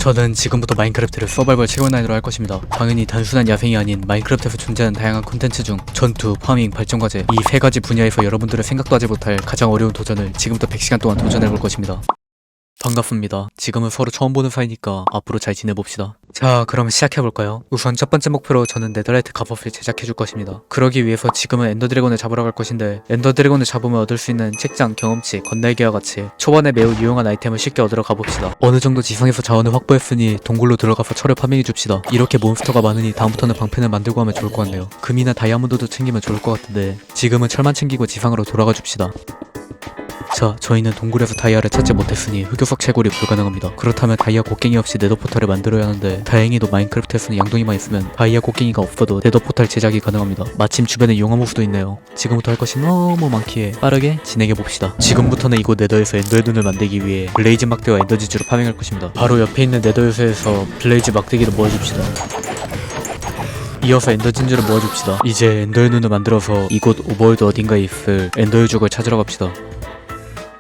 저는 지금부터 마인크래프트를 서바이벌 최고 난이도로 할 것입니다. 당연히 단순한 야생이 아닌 마인크래프트에서 존재하는 다양한 콘텐츠 중 전투, 파밍, 발전과제 이 세 가지 분야에서 여러분들은 생각도 하지 못할 가장 어려운 도전을 지금부터 100시간 동안 도전해볼 것입니다. 반갑습니다. 지금은 서로 처음 보는 사이니까 앞으로 잘 지내봅시다. 자, 그럼 시작해볼까요? 우선 첫 번째 목표로 저는 네더라이트 갑옷을 제작해줄 것입니다. 그러기 위해서 지금은 엔더드래곤을 잡으러 갈 것인데 엔더드래곤을 잡으면 얻을 수 있는 책장, 경험치, 건날개와 같이 초반에 매우 유용한 아이템을 쉽게 얻으러 가봅시다. 어느 정도 지상에서 자원을 확보했으니 동굴로 들어가서 철을 파밍해줍시다. 이렇게 몬스터가 많으니 다음부터는 방패를 만들고 하면 좋을 것 같네요. 금이나 다이아몬드도 챙기면 좋을 것 같은데 지금은 철만 챙기고 지상으로 돌아가 줍시다. 자, 저희는 동굴에서 다이아를 찾지 못했으니 흑요석 채굴이 불가능합니다. 그렇다면 다이아 곡괭이 없이 네더 포탈을 만들어야 하는데 다행히도 마인크래프트에서는 양동이만 있으면 다이아 곡괭이가 없어도 네더 포탈 제작이 가능합니다. 마침 주변에 용암호수도 있네요. 지금부터 할 것이 너무 많기에 빠르게 진행해봅시다. 지금부터는 이곳 네더에서 엔더의 눈을 만들기 위해 블레이즈 막대와 엔더지주로 파밍할 것입니다. 바로 옆에 있는 네더 요새에서 블레이즈 막대기를 모아줍시다. 이어서 엔더 진주를 모아줍시다. 이제 엔더의 눈을 만들어서 이곳 오버월드 어딘가에 있을 엔더의 죽을 찾으러 갑시다.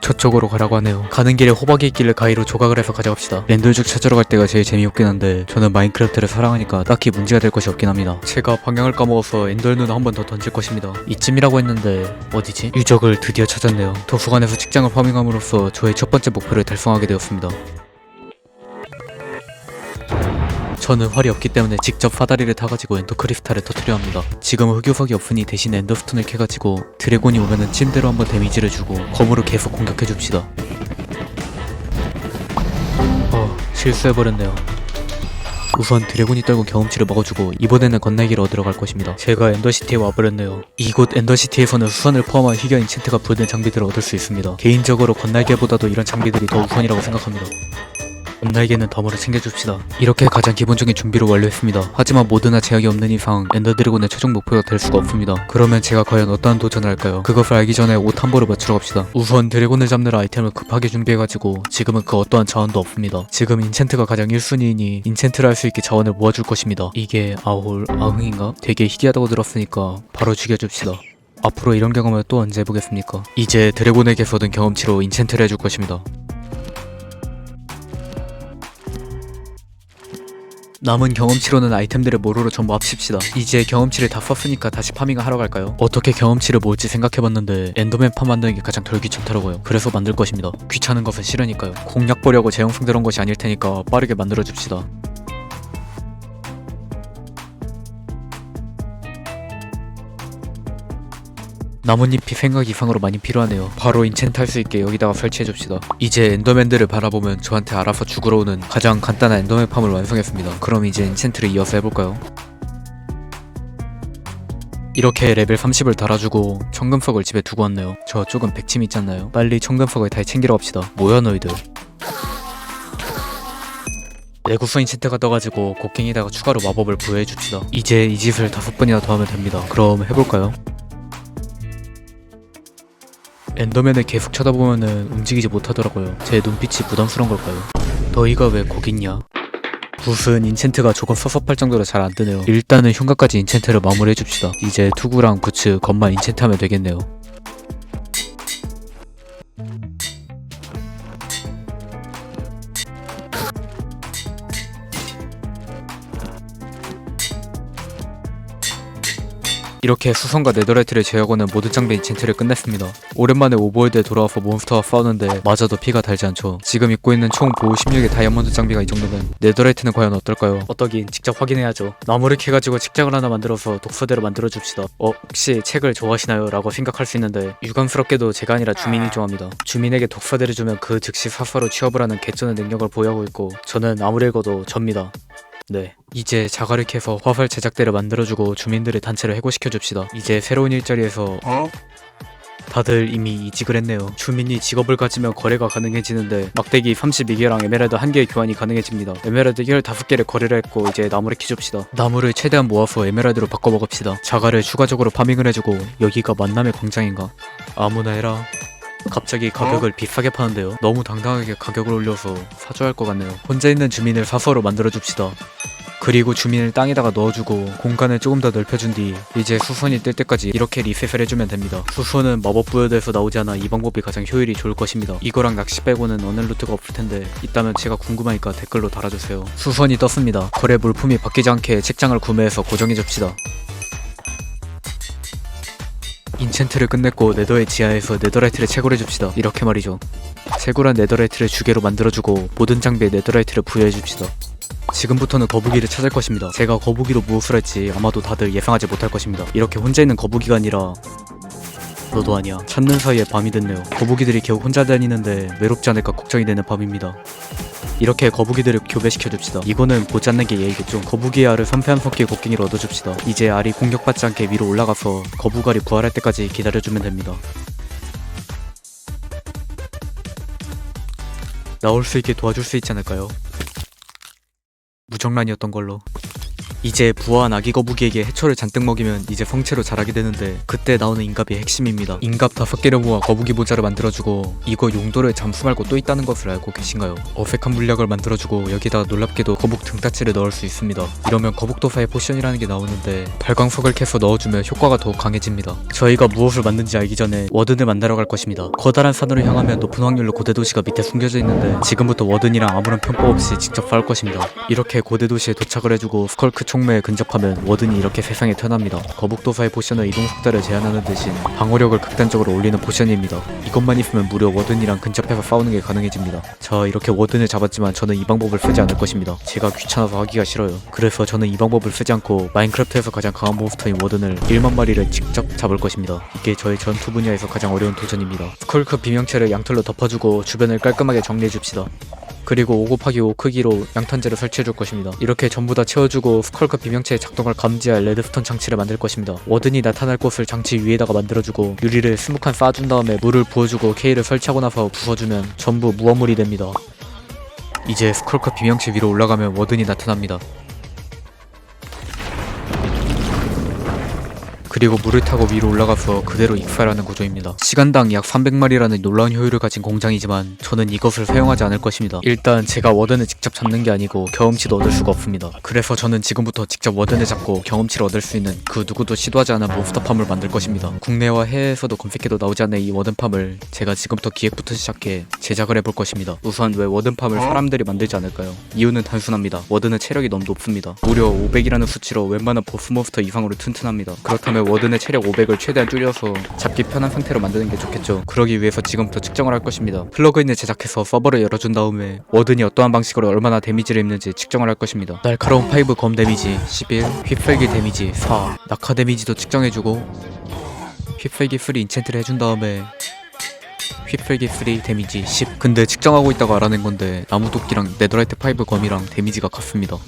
저쪽으로 가라고 하네요. 가는 길에 호박이 있길래 가위로 조각을 해서 가져갑시다. 엔더죽 찾으러 갈 때가 제일 재미없긴 한데 저는 마인크래프트를 사랑하니까 딱히 문제가 될 것이 없긴 합니다. 제가 방향을 까먹어서 엔더의 눈을 한 번 더 던질 것입니다. 이쯤이라고 했는데 어디지? 유적을 드디어 찾았네요. 도서관에서 책장을 파밍함으로써 저의 첫 번째 목표를 달성하게 되었습니다. 저는 활이 없기 때문에 직접 사다리를 타가지고 엔더 크리스탈을 터뜨려 합니다. 지금은 흑요석이 없으니 대신 엔더스톤을 캐가지고 드래곤이 오면은 침대로 한번 데미지를 주고 검으로 계속 공격해줍시다. 실수해버렸네요. 우선 드래곤이 떨고 경험치를 먹어주고 이번에는 건날개를 얻으러 갈 것입니다. 제가 엔더시티에 와버렸네요. 이곳 엔더시티에서는 수선을 포함한 희귀 인챈트가 부른 장비들을 얻을 수 있습니다. 개인적으로 건날개보다도 이런 장비들이 더 우선이라고 생각합니다. 건날개는 덤으로 챙겨줍시다. 이렇게 가장 기본적인 준비를 완료했습니다. 하지만 모드나 제약이 없는 이상 엔더드래곤의 최종 목표가 될 수가 없습니다. 그러면 제가 과연 어떠한 도전을 할까요? 그것을 알기 전에 옷 한 벌을 맞추러 갑시다. 우선 드래곤을 잡느라 아이템을 급하게 준비해가지고 지금은 그 어떠한 자원도 없습니다. 지금 인챈트가 가장 1순위이니 인챈트를 할 수 있게 자원을 모아줄 것입니다. 이게 아흥인가? 되게 희귀하다고 들었으니까 바로 죽여줍시다. 앞으로 이런 경험을 또 언제 해보겠습니까? 이제 드래곤에게서 얻은 경험치로 인챈트를 해줄 것입니다. 남은 경험치로는 아이템들을 모로로 전부 합칩시다. 이제 경험치를 다 썼으니까 다시 파밍을 하러 갈까요? 어떻게 경험치를 모을지 생각해봤는데 엔더맨 팜 만드는 게 가장 덜 귀찮더라고요. 그래서 만들 것입니다. 귀찮은 것은 싫으니까요. 공략 보려고 재영상 들어온 것이 아닐 테니까 빠르게 만들어줍시다. 나뭇잎이 생각 이상으로 많이 필요하네요. 바로 인챈트 할 수 있게 여기다가 설치해줍시다. 이제 엔더맨들을 바라보면 저한테 알아서 죽으러 오는 가장 간단한 엔더맨 팜을 완성했습니다. 그럼 이제 인챈트를 이어서 해볼까요? 이렇게 레벨 30을 달아주고 청금석을 집에 두고 왔네요. 저 조금 백침 있잖아요. 빨리 청금석을 다시 챙기러 갑시다. 뭐야 너희들. 내구성 인챈트가 떠가지고 곡괭이에다가 추가로 마법을 부여해줍시다. 이제 이 짓을 5번이나 더 하면 됩니다. 그럼 해볼까요? 엔더맨을 계속 쳐다보면은 움직이지 못하더라고요. 제 눈빛이 부담스러운 걸까요? 너희가 왜 거기 있냐? 무슨 인챈트가 조금 섭섭할 정도로 잘 안뜨네요. 일단은 흉가까지 인챈트를 마무리해줍시다. 이제 투구랑 부츠, 검만 인챈트하면 되겠네요. 이렇게 수성과 네더라이트를 제어하고는 모든 장비 인챈트를 끝냈습니다. 오랜만에 오버월드에 돌아와서 몬스터와 싸우는데 맞아도 피가 달지 않죠. 지금 입고 있는 총 보호 16의 다이아몬드 장비가 이 정도면 네더라이트는 과연 어떨까요? 어떠긴 직접 확인해야죠. 나무를 캐가지고 책장을 하나 만들어서 독서대로 만들어줍시다. 혹시 책을 좋아하시나요? 라고 생각할 수 있는데 유감스럽게도 제가 아니라 주민이 좋아합니다. 주민에게 독서대를 주면 그 즉시 사서로 취업을 하는 개쩌는 능력을 보유하고 있고 저는 아무리 읽어도 접니다. 네, 이제 자갈을 캐서 화살 제작대를 만들어주고 주민들의 단체를 해고시켜줍시다. 이제 새로운 일자리에서 다들 이미 이직을 했네요. 주민이 직업을 가지면 거래가 가능해지는데 막대기 32개랑 에메랄드 1개의 교환이 가능해집니다. 에메랄드 15개를 거래를 했고 이제 나무를 키줍시다. 나무를 최대한 모아서 에메랄드로 바꿔 먹읍시다. 자갈을 추가적으로 파밍을 해주고 여기가 만남의 광장인가? 아무나 해라. 갑자기 가격을 비싸게 파는데요. 너무 당당하게 가격을 올려서 사줘야 할 것 같네요. 혼자 있는 주민을 사서로 만들어줍시다. 그리고 주민을 땅에다가 넣어주고 공간을 조금 더 넓혀준 뒤 이제 수선이 뜰 때까지 이렇게 리셋을 해주면 됩니다. 수선은 마법 부여대에서 나오지 않아 이 방법이 가장 효율이 좋을 것입니다. 이거랑 낚시 빼고는 언행 루트가 없을 텐데 있다면 제가 궁금하니까 댓글로 달아주세요. 수선이 떴습니다. 거래 물품이 바뀌지 않게 책장을 구매해서 고정해 줍시다. 인챈트를 끝냈고 네더의 지하에서 네더라이트를 채굴해줍시다. 이렇게 말이죠. 채굴한 네더라이트를 주개로 만들어주고 모든 장비에 네더라이트를 부여해줍시다. 지금부터는 거북이를 찾을 것입니다. 제가 거북이로 무엇을 할지 아마도 다들 예상하지 못할 것입니다. 이렇게 혼자 있는 거북이가 아니라 너도 아니야. 찾는 사이에 밤이 됐네요. 거북이들이 겨우 혼자 다니는데 외롭지 않을까 걱정이 되는 밤입니다. 이렇게 거북이들을 교배시켜줍시다. 이거는 보지 않는 게 예의겠죠. 거북이의 알을 선패한 성격의 곡괭이로 얻어줍시다. 이제 알이 공격받지 않게 위로 올라가서 거북알이 부활할 때까지 기다려주면 됩니다. 나올 수 있게 도와줄 수 있지 않을까요? 무정란이었던 걸로. 이제 부화한 아기 거북이에게 해초를 잔뜩 먹이면 이제 성체로 자라게 되는데 그때 나오는 인갑이 핵심입니다. 인갑 5개를 모아 거북이 모자를 만들어주고 이거 용도를 잠수 말고 또 있다는 것을 알고 계신가요? 어색한 물약을 만들어주고 여기다가 놀랍게도 거북 등딱지를 넣을 수 있습니다. 이러면 거북도사의 포션이라는 게 나오는데 발광석을 캐서 넣어주면 효과가 더욱 강해집니다. 저희가 무엇을 만든지 알기 전에 워든을 만나러 갈 것입니다. 커다란 산으로 향하면 높은 확률로 고대도시가 밑에 숨겨져 있는데 지금부터 워든이랑 아무런 편법 없이 직접 싸울 것입니다. 이렇게 고대도시에 도착을 해주고 스컬크 총매에 근접하면 워든이 이렇게 세상에 태어납니다. 거북도사의 포션은 이동 속도를 제한하는 대신 방어력을 극단적으로 올리는 포션입니다. 이것만 있으면 무려 워든이랑 근접해서 싸우는 게 가능해집니다. 자, 이렇게 워든을 잡았지만 저는 이 방법을 쓰지 않을 것입니다. 제가 귀찮아서 하기가 싫어요. 그래서 저는 이 방법을 쓰지 않고 마인크래프트에서 가장 강한 몬스터인 워든을 1만 마리를 직접 잡을 것입니다. 이게 저의 전투 분야에서 가장 어려운 도전입니다. 스컬크 비명체를 양털로 덮어주고 주변을 깔끔하게 정리해줍시다. 그리고 5 곱하기 5 크기로 양탄재를 설치해줄 것입니다. 이렇게 전부 다 채워주고 스컬크 비명체의 작동을 감지할 레드스톤 장치를 만들 것입니다. 워든이 나타날 곳을 장치 위에다가 만들어주고 유리를 스무칸 쌓아준 다음에 물을 부어주고 케이를 설치하고 나서 부숴주면 전부 무화물이 됩니다. 이제 스컬크 비명체 위로 올라가면 워든이 나타납니다. 그리고 물을 타고 위로 올라가서 그대로 익사하는 구조입니다. 시간당 약 300마리라는 놀라운 효율을 가진 공장이지만 저는 이것을 사용하지 않을 것입니다. 일단 제가 워든을 직접 잡는 게 아니고 경험치도 얻을 수가 없습니다. 그래서 저는 지금부터 직접 워든을 잡고 경험치를 얻을 수 있는 그 누구도 시도하지 않은 몬스터팜을 만들 것입니다. 국내와 해외에서도 검색해도 나오지 않는 이 워든팜을 제가 지금부터 기획부터 시작해 제작을 해볼 것입니다. 우선 왜 워든팜을 사람들이 만들지 않을까요? 이유는 단순합니다. 워든은 체력이 너무 높습니다. 무려 500이라는 수치로 웬만한 보스몬스터 이상으로 튼튼합니다. 그렇다면 워든의 체력 500을 최대한 줄여서 잡기 편한 상태로 만드는 게 좋겠죠. 그러기 위해서 지금부터 측정을 할 것입니다. 플러그인을 제작해서 서버를 열어준 다음에 워든이 어떠한 방식으로 얼마나 데미지를 입는지 측정을 할 것입니다. 날카로운 파이브 검 데미지 11, 휩쓸기 데미지 4, 낙하 데미지도 측정해주고 휩쓸기 3 인챈트를 해준 다음에 휩쓸기 3 데미지 10. 근데 측정하고 있다가 알아낸 건데 나무도끼랑 네더라이트 파이브 검이랑 데미지가 같습니다.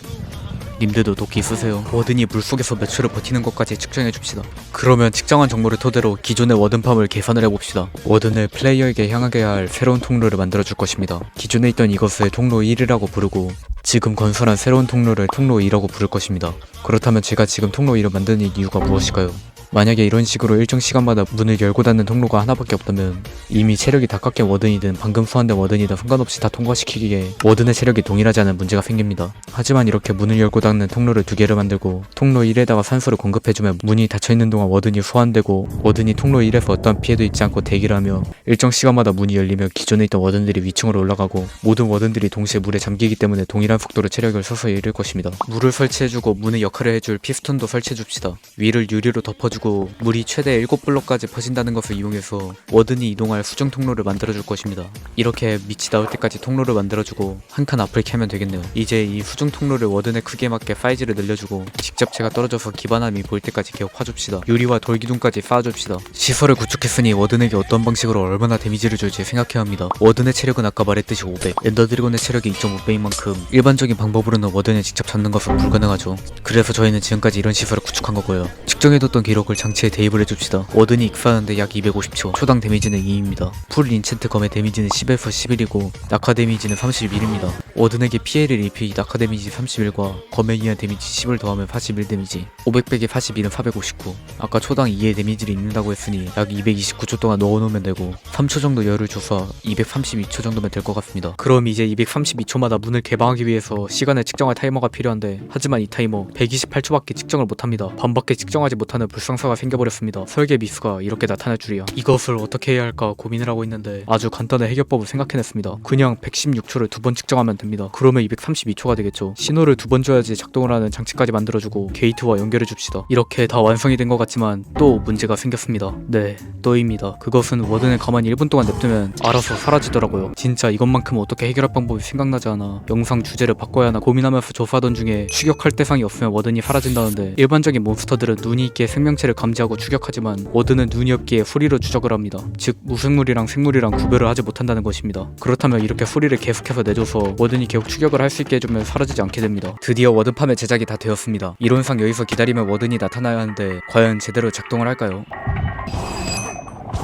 님들도 도끼 쓰세요. 워든이 물속에서 몇 초를 버티는 것까지 측정해줍시다. 그러면 측정한 정보를 토대로 기존의 워든팜을 계산을 해봅시다. 워든을 플레이어에게 향하게 할 새로운 통로를 만들어줄 것입니다. 기존에 있던 이것을 통로 1이라고 부르고 지금 건설한 새로운 통로를 통로 2라고 부를 것입니다. 그렇다면 제가 지금 통로 2를 만드는 이유가 무엇일까요? 만약에 이런 식으로 일정 시간마다 문을 열고 닫는 통로가 하나밖에 없다면 이미 체력이 다 깎인 워든이든 방금 소환된 워든이든 상관없이 다 통과시키기에 워든의 체력이 동일하지 않은 문제가 생깁니다. 하지만 이렇게 문을 열고 닫는 통로를 2개를 만들고 통로 1에다가 산소를 공급해주면 문이 닫혀있는 동안 워든이 소환되고 워든이 통로 1에서 어떠한 피해도 있지 않고 대기를 하며 일정 시간마다 문이 열리며 기존에 있던 워든들이 위층으로 올라가고 모든 워든들이 동시에 물에 잠기기 때문에 동일한 속도로 체력을 서서히 잃을 것입니다. 물을 설치해주고 문의 역할을 해줄 피스톤도 설치해줍시다. 위를 유리로 덮어주고 물이 최대 7블럭까지 퍼진다는 것을 이용해서 워든이 이동할 수중 통로를 만들어줄 것입니다. 이렇게 밑이 나올 때까지 통로를 만들어주고 한 칸 앞을 캐면 되겠네요. 이제 이 수중 통로를 워든의 크기에 맞게 사이즈를 늘려주고 직접 제가 떨어져서 기반함이 보일 때까지 계속 파줍시다. 유리와 돌 기둥까지 쌓아줍시다. 시설을 구축했으니 워든에게 어떤 방식으로 얼마나 데미지를 줄지 생각해야 합니다. 워든의 체력은 아까 말했듯이 500, 엔더 드래곤의 체력이 2.5배인 만큼 일반적인 방법으로는 워든을 직접 잡는 것은 불가능하죠. 그래서 저희는 지금까지 이런 시설을 구축한 거고요. 측정해뒀던 기록을 장치에 대입을 해줍시다. 워든이 익사하는데 약 250초, 초당 데미지는 2입니다. 풀 인챈트 검의 데미지는 10에서 11이고 낙하 데미지는 31입니다. 워든에게 피해를 입히 낙하 데미지 31과 검에 의한 데미지 10을 더하면 41 데미지, 500백에 42는 459. 아까 초당 2의 데미지를 입는다고 했으니 약 229초 동안 넣어놓으면 되고 3초 정도 열을 줘서 232초 정도면 될 것 같습니다. 그럼 이제 232초마다 문을 개방하기 위해서 시간을 측정할 타이머가 필요한데, 하지만 이 타이머 128초밖에 측정을 못합니다. 반밖에 측정하지 못하는 불상사가 생겨버렸습니다. 설계 미스가 이렇게 나타날 줄이야. 이것을 어떻게 해야 할까 고민을 하고 있는데 아주 간단한 해결법을 생각해냈습니다. 그냥 116초를 두 번 측정하면 됩니다. 그러면 232초가 되겠죠. 신호를 두 번 줘야지 작동을 하는 장치까지 만들어주고 게이트와 연결해줍시다. 이렇게 다 완성이 된 것 같지만 또 문제가 생겼습니다. 네, 또입니다. 그것은 워든을 가만히 1분 동안 냅두면 알아서 사라지더라고요. 진짜 이것만큼 어떻게 해결할 방법이 생각나지 않아 영상 주제를 바꿔야 하나 고민하면서 조사하던 중에 추격할 대상이 없으면 워든이 사라진다는데, 일반적인 몬스터들은 눈이 있기에 생명체를 감지하고 추격하지만 워든은 눈이 없기에 소리로 추적을 합니다. 즉 무생물이랑 생물이랑 구별을 하지 못한다는 것입니다. 그렇다면 이렇게 소리를 계속해서 내줘서 워든이 계속 추격을 할 수 있게 해주면 사라지지 않게 됩니다. 드디어 워든팜의 제작이 다 되었습니다. 이론상 여기서 기다리면 워든이 나타나야 하는데 과연 제대로 작동을 할까요?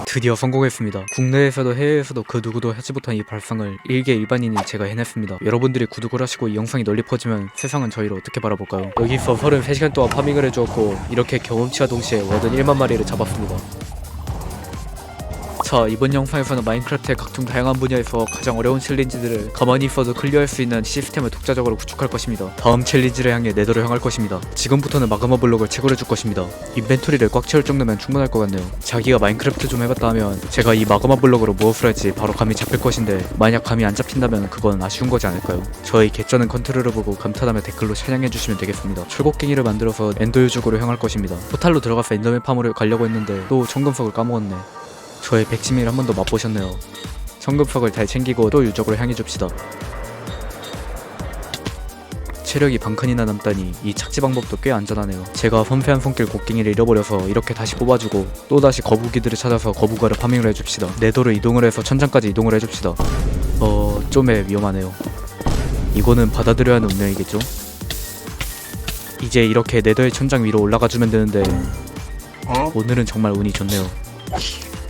드디어 성공했습니다. 국내에서도 해외에서도 그 누구도 하지 못한 이 발상을 일개 일반인인 제가 해냈습니다. 여러분들이 구독을 하시고 이 영상이 널리 퍼지면 세상은 저희를 어떻게 바라볼까요? 여기서 33시간 동안 파밍을 해주었고 이렇게 경험치와 동시에 워든 1만 마리를 잡았습니다. 자, 이번 영상에서는 마인크래프트의 각종 다양한 분야에서 가장 어려운 챌린지들을 가만히 있어도 클리어할 수 있는 시스템을 독자적으로 구축할 것입니다. 다음 챌린지를 향해 네더로 향할 것입니다. 지금부터는 마그마 블록을 채굴해줄 것입니다. 인벤토리를 꽉 채울 정도면 충분할 것 같네요. 자기가 마인크래프트 좀 해봤다 하면 제가 이 마그마 블록으로 무엇을 할지 바로 감이 잡힐 것인데, 만약 감이 안 잡힌다면 그건 아쉬운 거지 않을까요? 저의 개쩌는 컨트롤을 보고 감탄하며 댓글로 찬양해주시면 되겠습니다. 철곡갱이를 만들어서 엔더 유적으로 향할 것입니다. 포탈로 들어가서 엔더맨 파물을 가려고 했는데 또 청금석을 까먹었네. 저의 백치미를 한 번 더 맛보셨네요. 청금석을 잘 챙기고 또 유적으로 향해줍시다. 체력이 반칸이나 남다니 이 착지 방법도 꽤 안전하네요. 제가 섬세한 손길 곡괭이를 잃어버려서 이렇게 다시 뽑아주고 또다시 거북이들을 찾아서 거북이를 파밍을 해줍시다. 네더로 이동을 해서 천장까지 이동을 해줍시다. 좀에 위험하네요. 이거는 받아들여야 하는 운명이겠죠? 이제 이렇게 네더의 천장 위로 올라가주면 되는데 오늘은 정말 운이 좋네요.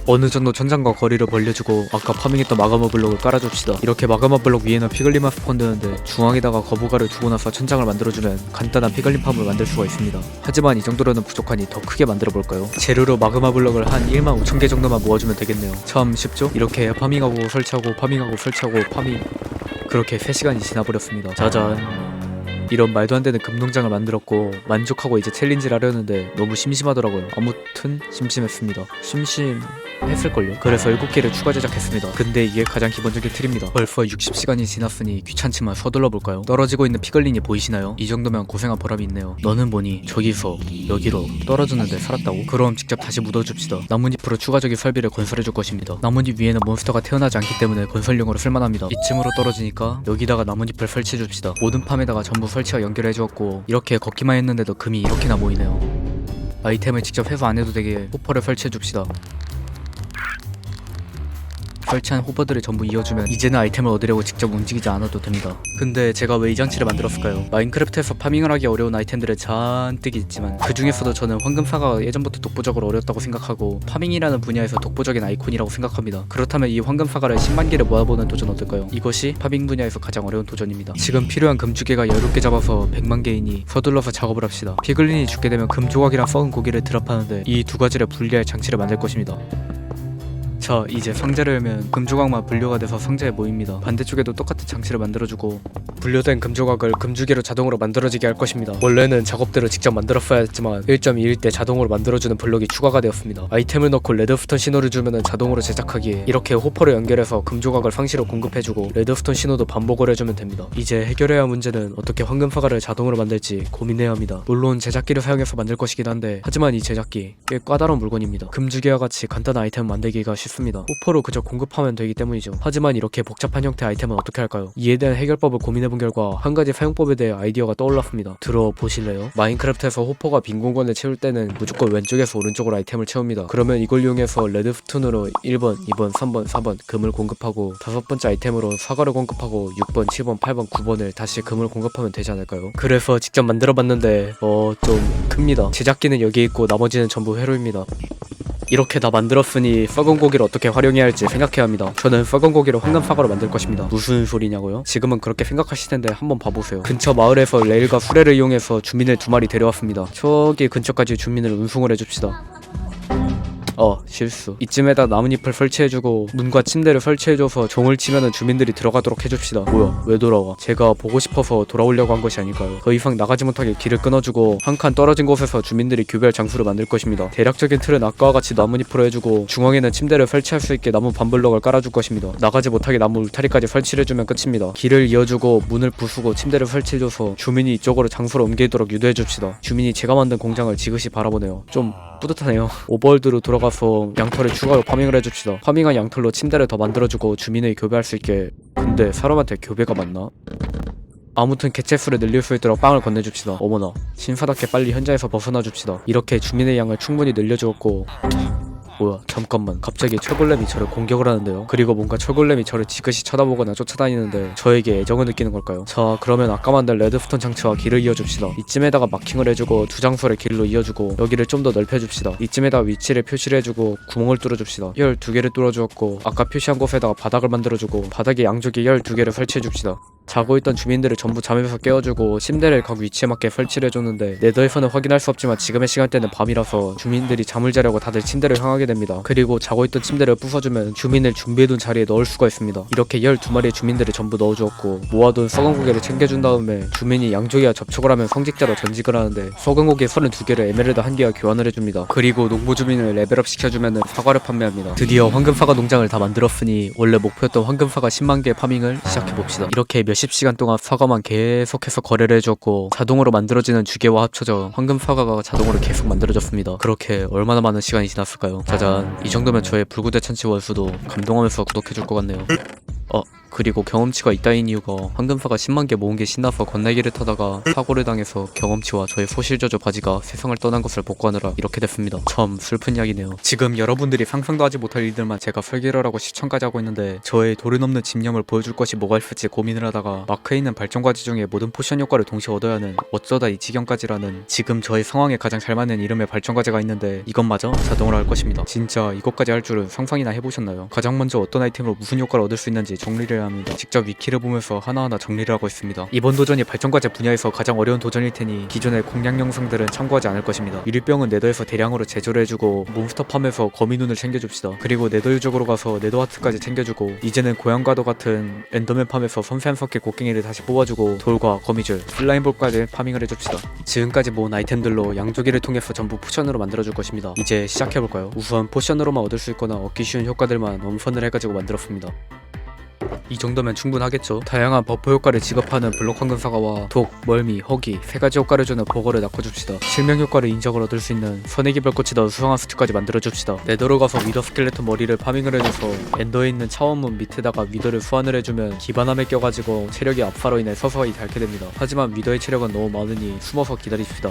어느 정도 천장과 거리를 벌려주고 아까 파밍했던 마그마 블록을 깔아줍시다. 이렇게 마그마 블록 위에는 피글림만 스폰되는데 중앙에다가 거북이를 두고 나서 천장을 만들어주면 간단한 피글림 팜을 만들 수가 있습니다. 하지만 이 정도로는 부족하니 더 크게 만들어볼까요? 재료로 마그마 블록을 한 15,000개 정도만 모아주면 되겠네요. 참 쉽죠? 이렇게 파밍하고 설치하고 파밍하고 설치하고 파밍, 그렇게 3시간이 지나버렸습니다. 짜잔. 이런 말도 안 되는 금농장을 만들었고 만족하고 이제 챌린지를 하려는데 너무 심심하더라고요. 아무튼 심심했습니다. 심심했을걸요? 그래서 7개를 추가 제작했습니다. 근데 이게 가장 기본적인 틀입니다. 벌써 60시간이 지났으니 귀찮지만 서둘러 볼까요? 떨어지고 있는 피글린이 보이시나요? 이 정도면 고생한 보람이 있네요. 너는 뭐니? 저기서 여기로 떨어졌는데 살았다고? 그럼 직접 다시 묻어줍시다. 나뭇잎으로 추가적인 설비를 건설해줄 것입니다. 나뭇잎 위에는 몬스터가 태어나지 않기 때문에 건설용으로 쓸만합니다. 이쯤으로 떨어지니까 여기다가 나뭇잎을 설치해줍시다. 모든 팜에다가 전부 설치와 연결해주었고 이렇게 걷기만 했는데도 금이 이렇게나 모이네요. 아이템을 직접 해서 안 해도 되게 호퍼를 설치해줍시다. 설치한 호버들을 전부 이어주면 이제는 아이템을 얻으려고 직접 움직이지 않아도 됩니다. 근데 제가 왜 이 장치를 만들었을까요? 마인크래프트에서 파밍을 하기 어려운 아이템들을 잔뜩 있지만 그 중에서도 저는 황금사가 예전부터 독보적으로 어렵다고 생각하고 파밍이라는 분야에서 독보적인 아이콘이라고 생각합니다. 그렇다면 이 황금사과를 10만 개를 모아보는 도전 어떨까요? 이것이 파밍 분야에서 가장 어려운 도전입니다. 지금 필요한 금주개가 17개 잡아서 100만 개이니 서둘러서 작업을 합시다. 피글린이 죽게 되면 금조각이랑 썩은 고기를 드랍하는데 이 두 가지를 분리할 장치를 만들 것입니다. 자, 이제 상자를 열면 금조각만 분류가 돼서 상자에 모입니다. 반대쪽에도 똑같은 장치를 만들어주고 분류된 금조각을 금주개로 자동으로 만들어지게 할 것입니다. 원래는 작업대로 직접 만들었어야 했지만 1.2일 때 자동으로 만들어주는 블록이 추가가 되었습니다. 아이템을 넣고 레드스톤 신호를 주면 자동으로 제작하기에 이렇게 호퍼를 연결해서 금조각을 상시로 공급해주고 레드스톤 신호도 반복을 해주면 됩니다. 이제 해결해야 할 문제는 어떻게 황금사과를 자동으로 만들지 고민해야 합니다. 물론 제작기를 사용해서 만들 것이긴 한데 하지만 이 제작기 꽤 까다로운 물건입니다. 금주개와 같이 간단한 아이템 만들기가 쉽습니다. 쉽습니다. 호퍼로 그저 공급하면 되기 때문이죠. 하지만 이렇게 복잡한 형태의 아이템은 어떻게 할까요? 이에 대한 해결법을 고민해본 결과 한 가지 사용법에 대해 아이디어가 떠올랐습니다. 들어보실래요? 마인크래프트에서 호퍼가 빈 공간을 채울 때는 무조건 왼쪽에서 오른쪽으로 아이템을 채웁니다. 그러면 이걸 이용해서 레드스톤으로 1번, 2번, 3번, 4번 금을 공급하고 다섯 번째 아이템으로 사과를 공급하고 6번, 7번, 8번, 9번을 다시 금을 공급하면 되지 않을까요? 그래서 직접 만들어봤는데 좀 큽니다. 제작기는 여기 있고 나머지는 전부 회로입니다. 이렇게 다 만들었으니 썩은 고기를 어떻게 활용해야 할지 생각해야 합니다. 저는 썩은 고기를 황금 사과로 만들 것입니다. 무슨 소리냐고요? 지금은 그렇게 생각하실 텐데 한번 봐보세요. 근처 마을에서 레일과 수레를 이용해서 주민을 2마리 데려왔습니다. 저기 근처까지 주민을 운송을 해줍시다. 실수. 이쯤에다 나뭇잎을 설치해주고 문과 침대를 설치해줘서 종을 치면은 주민들이 들어가도록 해줍시다. 뭐야, 왜 돌아와? 제가 보고 싶어서 돌아오려고 한 것이 아닐까요? 더 이상 나가지 못하게 길을 끊어주고 한 칸 떨어진 곳에서 주민들이 교배할 장소를 만들 것입니다. 대략적인 틀은 아까와 같이 나뭇잎으로 해주고 중앙에는 침대를 설치할 수 있게 나무 반블럭을 깔아줄 것입니다. 나가지 못하게 나무 울타리까지 설치를 해주면 끝입니다. 길을 이어주고 문을 부수고 침대를 설치해줘서 주민이 이쪽으로 장소를 옮기도록 유도해줍시다. 주민이 제가 만든 공장을 지그시 바라보네요. 좀 뿌듯하네요. 오버월드로 돌아가서 양털을 추가로 파밍을 해줍시다. 파밍한 양털로 침대를 더 만들어주고 주민의 교배할 수 있게. 근데 사람한테 교배가 맞나? 아무튼 개체수를 늘릴 수 있도록 빵을 건네줍시다. 어머나, 신사답게 빨리 현장에서 벗어나줍시다. 이렇게 주민의 양을 충분히 늘려주었고. 뭐야, 잠깐만, 갑자기 철골렘이 저를 공격을 하는데요. 그리고 뭔가 철골렘이 저를 지그시 쳐다보거나 쫓아다니는데 저에게 애정을 느끼는 걸까요? 자, 그러면 아까 만든 레드스톤 장치와 길을 이어줍시다. 이쯤에다가 마킹을 해주고 두 장소를 길로 이어주고 여기를 좀 더 넓혀줍시다. 이쯤에다 위치를 표시를 해주고 구멍을 뚫어줍시다. 열 2개를 뚫어주었고 아까 표시한 곳에다가 바닥을 만들어주고 바닥에 양쪽에 열 2개를 설치해줍시다. 자고 있던 주민들을 전부 잠에서 깨워주고 침대를 각 위치에 맞게 설치를 해줬는데 네더에서는 확인할 수 없지만 지금의 시간대는 밤이라서 주민들이 잠을 자려고 다들 침대를 향하게 됩니다. 그리고 자고 있던 침대를 부숴주면 주민을 준비해둔 자리에 넣을 수가 있습니다. 이렇게 12마리의 주민들을 전부 넣어주었고 모아둔 썩은 고개를 챙겨준 다음에 주민이 양쪽이와 접촉을 하면 성직자로 전직을 하는데 썩은 고개 32개를 에메랄드 1개와 교환을 해줍니다. 그리고 농부 주민을 레벨업 시켜주면 사과를 판매합니다. 드디어 황금사과 농장을 다 만들었으니 원래 목표였던 황금사과 10만개의 파밍을 시작해봅시다. 이렇게 몇십 시간 동안 사과만 계속해서 거래를 해줬고 자동으로 만들어지는 주개와 합쳐져 황금 사과가 자동으로 계속 만들어졌습니다. 그렇게 얼마나 많은 시간이 지났을까요? 짜잔, 이 정도면 저의 불구대천치 원수도 감동하면서 구독해줄 것 같네요. 그리고 경험치가 있다인 이유가 황금사가 10만개 모은 게 신나서 건네기를 타다가 사고를 당해서 경험치와 저의 소실저저 바지가 세상을 떠난 것을 복구하느라 이렇게 됐습니다. 참 슬픈 이야기네요. 지금 여러분들이 상상도 하지 못할 일들만 제가 설계를 하고 시청까지 하고 있는데 저의 도른 없는 집념을 보여줄 것이 뭐가 있을지 고민을 하다가 마크에 있는 발전과지 중에 모든 포션 효과를 동시에 얻어야 하는 어쩌다 이 지경까지라는 지금 저의 상황에 가장 잘 맞는 이름의 발전과제가 있는데 이것마저 자동으로 할 것입니다. 진짜 이것까지 할 줄은 상상이나 해보셨나요? 가장 먼저 어떤 아이템으로 무슨 효과를 얻을 수 있는지 정리를 해야 합니다. 직접 위키를 보면서 하나하나 정리를 하고 있습니다. 이번 도전이 발전과제 분야에서 가장 어려운 도전일 테니 기존의 공략 영상들은 참고하지 않을 것입니다. 유리병은 네더에서 대량으로 제조를 해주고 몬스터팜에서 거미눈을 챙겨줍시다. 그리고 네더 유적으로 가서 네더하트까지 챙겨주고 이제는 고양과도 같은 엔더맨 팜에서 섬세한 석회 곡괭이를 다시 뽑아주고 돌과 거미줄, 슬라임볼까지 파밍을 해줍시다. 지금까지 모은 아이템들로 양조기를 통해서 전부 포션으로 만들어줄 것입니다. 이제 시작해볼까요? 우선 포션으로만 얻을 수 있거나 얻기 쉬운 효과들만 엄선을 해가지고 만들었습니다. 이 정도면 충분하겠죠. 다양한 버프 효과를 지급하는 블록 황금 사과와 독, 멀미, 허기 3가지 효과를 주는 버거를 낚아줍시다. 실명 효과를 인정을 얻을 수 있는 선의기 별꽃이 넣은 수상한 스튜까지 만들어줍시다. 네더로 가서 위더 스켈레톤 머리를 파밍을 해줘서 엔더에 있는 차원문 밑에다가 위더를 소환을 해주면 기반함에 껴가지고 체력이 압사로 인해 서서히 닳게 됩니다. 하지만 위더의 체력은 너무 많으니 숨어서 기다리십시다.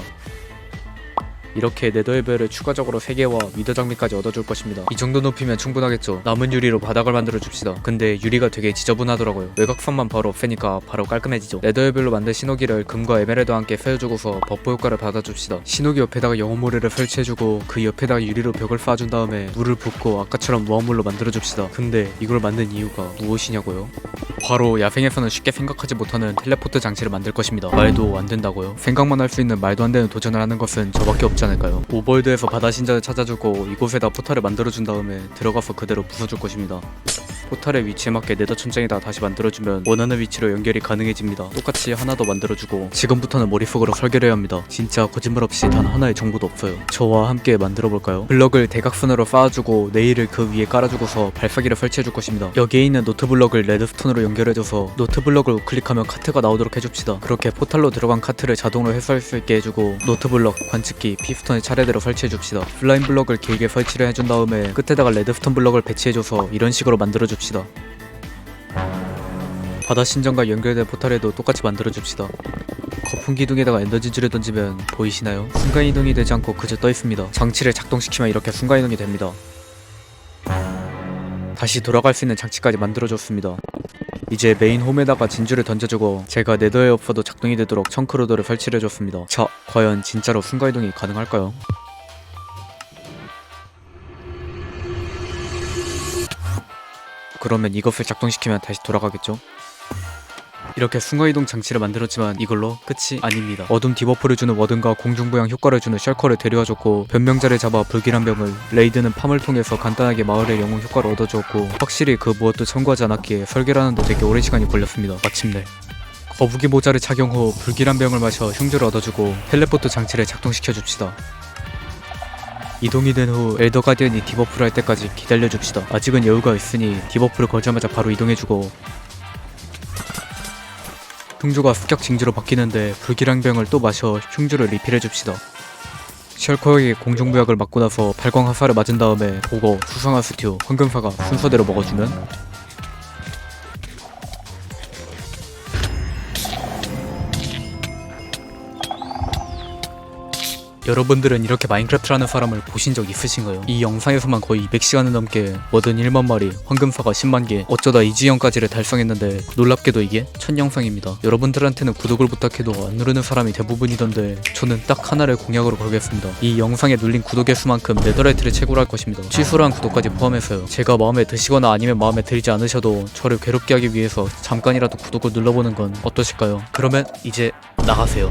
이렇게 네더의 벨을 추가적으로 3개와 위더 장미까지 얻어줄 것입니다. 이 정도 높이면 충분하겠죠. 남은 유리로 바닥을 만들어줍시다. 근데 유리가 되게 지저분하더라고요. 외곽선만 바로 없애니까 바로 깔끔해지죠. 네더의 벨로 만든 신호기를 금과 에메랄드와 함께 세워주고서 버프 효과를 받아줍시다. 신호기 옆에다가 영혼모래를 설치해주고 그 옆에다가 유리로 벽을 쌓아준 다음에 물을 붓고 아까처럼 무한물로 만들어줍시다. 근데 이걸 만든 이유가 무엇이냐고요? 바로 야생에서는 쉽게 생각하지 못하는 텔레포트 장치를 만들 것입니다. 말도 안 된다고요? 생각만 할 수 있는 말도 안 되는 도전을 하는 것은 저밖에 없지 않을까요? 오버월드에서 바다 신전을 찾아주고 이곳에다 포탈을 만들어준 다음에 들어가서 그대로 부숴줄 것입니다. 포탈의 위치에 맞게 네더 천장에다 다시 만들어주면 원하는 위치로 연결이 가능해집니다. 똑같이 하나 더 만들어주고 지금부터는 머릿속으로 설계를 해야 합니다. 진짜 거짓말 없이 단 하나의 정보도 없어요. 저와 함께 만들어볼까요? 블럭을 대각선으로 쌓아주고 네일을 그 위에 깔아주고서 발사기를 설치해줄 것입니다. 여기에 있는 노트블럭을 레드스톤으로 연결해줘서 노트블럭을 우클릭하면 카트가 나오도록 해줍시다. 그렇게 포탈로 들어간 카트를 자동으로 회수할 수 있게 해주고 노트블럭, 관측기, 피스톤을 차례대로 설치해줍시다. 플라인 블럭을 길게 설치를 해준 다음에 끝에다가 레드스톤 블럭을 배치해줘서 이런 식으로 만들어줍시다. 바다 신전과 연결된 포탈에도 똑같이 만들어줍시다. 거품 기둥에다가 엔더진주를 던지면 보이시나요? 순간이동이 되지 않고 그저 떠있습니다. 장치를 작동시키면 이렇게 순간이동이 됩니다. 다시 돌아갈 수 있는 장치까지 만들어줬습니다. 이제 메인 홈에다가 진주를 던져주고 제가 네더에 없어도 작동이 되도록 청크로더를 설치를 해줬습니다. 자, 과연 진짜로 순간이동이 가능할까요? 그러면 이것을 작동시키면 다시 돌아가겠죠? 이렇게 순간이동 장치를 만들었지만 이걸로 끝이 아닙니다. 어둠 디버프를 주는 워든과 공중부양 효과를 주는 셜커를 데려와줬고 변명자를 잡아 불길한 병을, 레이드는 팜을 통해서 간단하게 마을의 영웅 효과를 얻어주었고 확실히 그 무엇도 첨가하지 않았기에 설계를 하는데 되게 오랜 시간이 걸렸습니다. 마침내 거북이 모자를 착용 후 불길한 병을 마셔 흉조를 얻어주고 텔레포트 장치를 작동시켜줍시다. 이동이 된 후 엘더 가디언이 디버프를 할 때까지 기다려줍시다. 아직은 여유가 있으니 디버프를 걸자마자 바로 이동해주고 흉조가 습격 징조로 바뀌는데 불길한병을 또 마셔 흉조를 리필해줍시다. 셜커에게 공중부약을 맞고 나서 발광 화살을 맞은 다음에 보거, 수상한 스튜, 황금사가 순서대로 먹어주면 여러분들은 이렇게 마인크래프트라는 사람을 보신 적 있으신가요? 이 영상에서만 거의 200시간을 넘게 워든 1만 마리, 황금사가 10만 개, 어쩌다 이지영까지를 달성했는데 놀랍게도 이게 첫 영상입니다. 여러분들한테는 구독을 부탁해도 안 누르는 사람이 대부분이던데 저는 딱 하나를 공약으로 걸겠습니다. 이 영상에 눌린 구독의 수만큼 네더라이트를 최고로 할 것입니다. 취소한 구독까지 포함해서요. 제가 마음에 드시거나 아니면 마음에 들지 않으셔도 저를 괴롭게 하기 위해서 잠깐이라도 구독을 눌러보는 건 어떠실까요? 그러면 이제 나가세요.